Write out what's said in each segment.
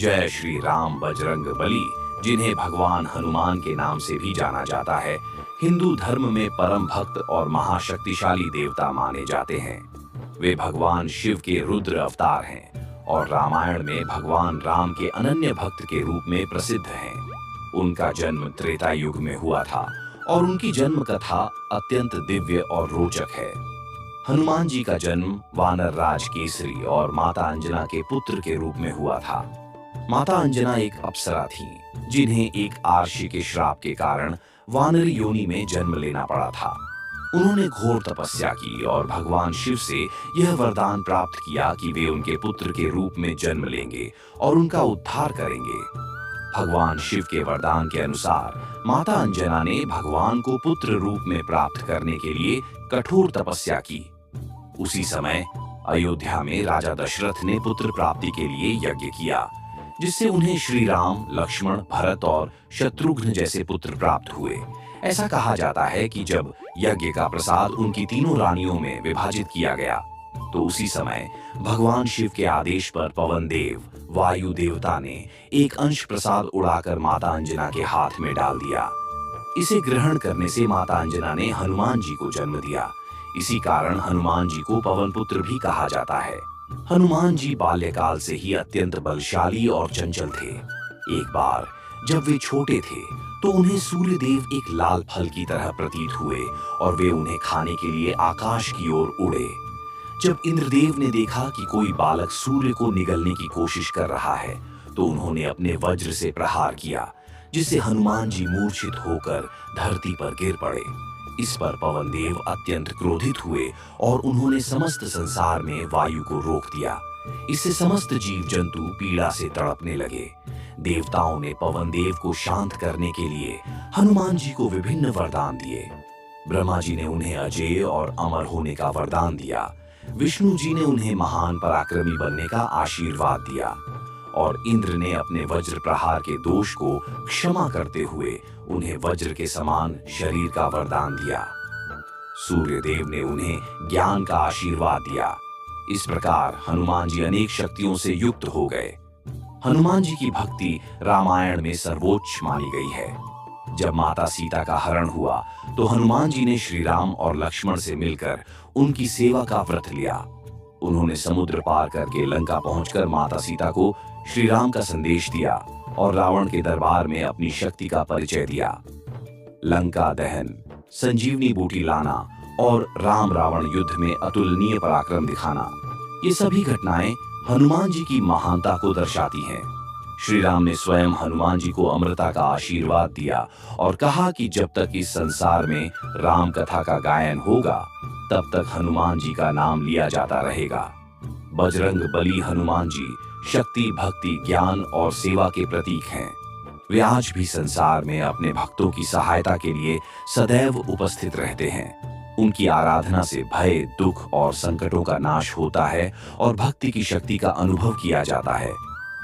जय श्री राम बजरंग बली, जिन्हें भगवान हनुमान के नाम से भी जाना जाता है, हिंदू धर्म में परम भक्त और महाशक्तिशाली देवता माने जाते हैं। वे भगवान शिव के रुद्र अवतार हैं और रामायण में भगवान राम के अनन्य भक्त के रूप में प्रसिद्ध हैं। उनका जन्म त्रेता युग में हुआ था और उनकी जन्म कथा अत्यंत दिव्य और रोचक है। हनुमान जी का जन्म वानर राज केसरी और माता अंजना के पुत्र के रूप में हुआ था। माता अंजना एक अप्सरा थीं, जिन्हें एक आर्षि के श्राप के कारण वानरी योनि में जन्म लेना पड़ा था। उन्होंने घोर तपस्या की और भगवान शिव से यह वरदान प्राप्त किया कि वे उनके पुत्र के रूप में जन्म लेंगे और उनका उद्धार करेंगे। भगवान शिव के वरदान के अनुसार माता अंजना ने भगवान को पुत्र रूप में प्राप्त करने के लिए कठोर तपस्या की। उसी समय अयोध्या में राजा दशरथ ने पुत्र प्राप्ति के लिए यज्ञ किया, जिससे उन्हें श्री राम, लक्ष्मण, भरत और शत्रुघ्न जैसे पुत्र प्राप्त हुए। ऐसा कहा जाता है कि जब यज्ञ का प्रसाद उनकी तीनों रानियों में विभाजित किया गया, तो उसी समय भगवान शिव के आदेश पर पवन देव, वायु देवता ने एक अंश प्रसाद उड़ाकर माता अंजना के हाथ में डाल दिया। इसे ग्रहण करने से माता अंजना ने हनुमान जी को जन्म दिया। इसी कारण हनुमान जी को पवन पुत्र भी कहा जाता है। हनुमान जी बाल्यकाल से ही अत्यंत बलशाली और चंचल थे। एक बार जब वे छोटे थे तो उन्हें सूर्य देव एक लाल फल की तरह प्रतीत हुए और वे उन्हें खाने के लिए आकाश की ओर उड़े। जब इंद्रदेव ने देखा कि कोई बालक सूर्य को निगलने की कोशिश कर रहा है, तो उन्होंने अपने वज्र से प्रहार किया, जिससे हनुमान जी मूर्छित होकर धरती पर गिर पड़े। इस पर पवन देव अत्यंत क्रोधित हुए और उन्होंने समस्त संसार में वायु को रोक दिया। इससे समस्त जीव जंतु पीड़ा से तड़पने लगे। देवताओं ने पवन देव को शांत करने के लिए हनुमान जी को विभिन्न वरदान दिए। ब्रह्मा जी ने उन्हें अजेय और अमर होने का वरदान दिया। विष्णु जी ने उन्हें महान पराक्रमी बनने का आशीर्वाद दिया और इंद्र ने अपने वज्र प्रहार के दोष को क्षमा करते हुए उन्हें वज्र के समान शरीर का वरदान दिया। सूर्य देव ने उन्हें ज्ञान का आशीर्वाद दिया। इस प्रकार हनुमान जी अनेक शक्तियों से युक्त हो गए। हनुमान जी की भक्ति रामायण में सर्वोच्च मानी गई है। जब माता सीता का हरण हुआ तो हनुमान जी ने श्री राम और लक्ष्मण से मिलकर उनकी सेवा का व्रत लिया। उन्होंने समुद्र पार करके लंका पहुंचकर माता सीता को श्री राम का संदेश दिया और रावण के दरबार में अपनी शक्ति का परिचय दिया। लंका दहन, संजीवनी बूटी लाना और राम रावण युद्ध में अतुलनीय पराक्रम दिखाना, ये सभी घटनाएं हनुमान जी की महानता को दर्शाती हैं। श्री राम ने स्वयं हनुमान जी को अमृता का आशीर्वाद दिया और कहा कि जब तक इस संसार में राम कथा का गायन होगा, तब तक हनुमान जी का नाम लिया जाता रहेगा। बजरंग बली हनुमान जी शक्ति, भक्ति, ज्ञान और सेवा के प्रतीक हैं। वे आज भी संसार में अपने भक्तों की सहायता के लिए सदैव उपस्थित रहते हैं। उनकी आराधना से भय, दुख और संकटों का नाश होता है और भक्ति की शक्ति का अनुभव किया जाता है।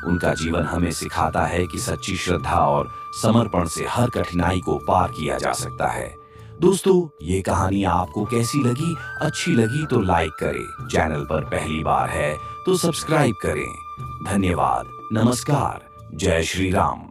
उनका जीवन हमें सिखाता है कि सच्ची श्रद्धा और समर्पण से हर कठिनाई को पार किया जा सकता है। दोस्तों, ये कहानी आपको कैसी लगी? अच्छी लगी तो लाइक करें। चैनल पर पहली बार है तो सब्सक्राइब करें। धन्यवाद। नमस्कार। जय श्री राम।